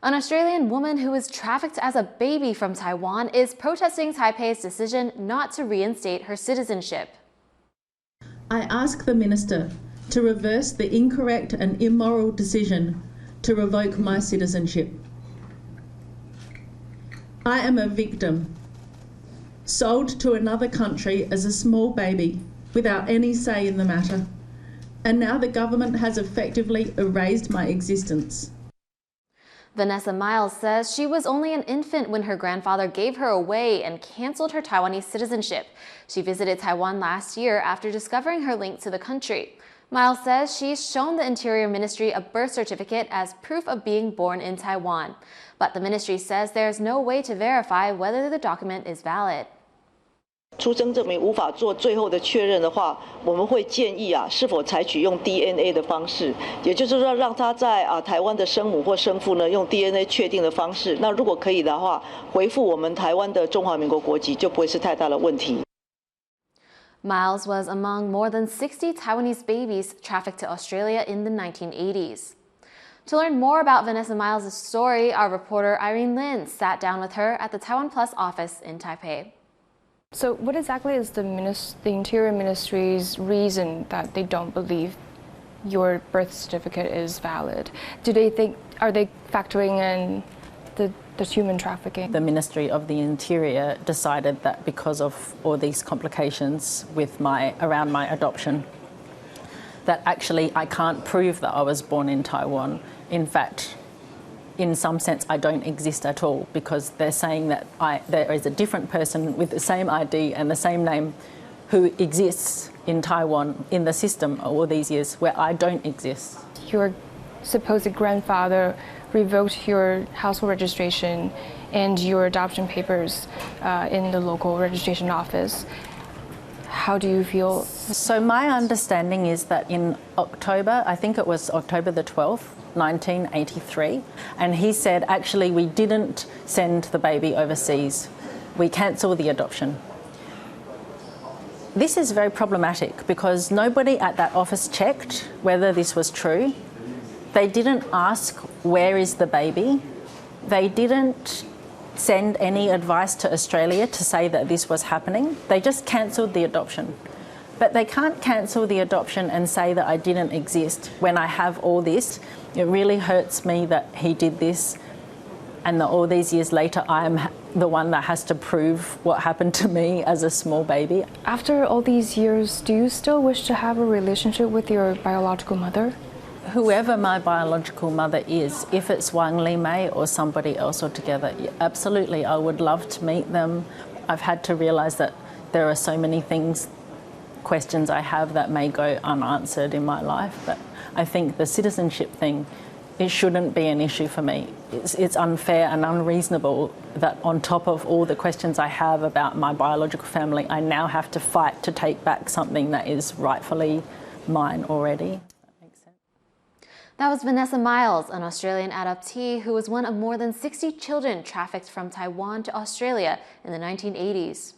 An Australian woman who was trafficked as a baby from Taiwan is protesting Taipei's decision not to reinstate her citizenship. I ask the Minister to reverse the incorrect and immoral decision to revoke my citizenship. I am a victim, sold to another country as a small baby without any say in the matter, and now the government has effectively erased my existence. Vanessa Miles says she was only an infant when her grandfather gave her away and canceled her Taiwanese citizenship. She visited Taiwan last year after discovering her link to the country. Miles says she's shown the Interior Ministry a birth certificate as proof of being born in Taiwan. But the ministry says there's no way to verify whether the document is valid. 出生证明无法做最后的确认的话，我们会建议是否采取用 DNA 的方式，也就是说让他在台湾的生母或生父呢用 DNA 确定的方式。那如果可以的话，回复我们台湾的中华民国国籍就不会是太大的问题。 Miles was among more than 60 Taiwanese babies trafficked to Australia in the 1980s. To learn more about Vanessa Miles' story, our reporter Irene Lien sat down with her at the TaiwanPlus office in Taipei. So what exactly is the Interior Ministry's reason that they don't believe your birth certificate is valid? Are they factoring in the human trafficking? The Ministry of the Interior decided that because of all these complications with around my adoption, that actually I can't prove that I was born in Taiwan. In fact, in some sense, I don't exist at all, because they're saying that there is a different person with the same ID and the same name who exists in Taiwan in the system all these years where I don't exist. Your supposed grandfather revoked your household registration and your adoption papers in the local registration office. How do you feel? So my understanding is that in October, I think it was October the 12th, 1983, and he said, actually, we didn't send the baby overseas. We cancelled the adoption. This is very problematic because nobody at that office checked whether this was true. They didn't ask, where is the baby? They didn't send any advice to Australia to say that this was happening. They just cancelled the adoption. But they can't cancel the adoption and say that I didn't exist when I have all this. It really hurts me that he did this, and that all these years later I am the one that has to prove what happened to me as a small baby. After all these years, do you still wish to have a relationship with your biological mother? Whoever my biological mother is, if it's Wang Li Mei or somebody else altogether, absolutely, I would love to meet them. I've had to realise that there are so many questions I have that may go unanswered in my life, but I think the citizenship thing, it shouldn't be an issue for me. It's unfair and unreasonable that on top of all the questions I have about my biological family, I now have to fight to take back something that is rightfully mine already. That was Vanessa Miles, an Australian adoptee who was one of more than 60 children trafficked from Taiwan to Australia in the 1980s.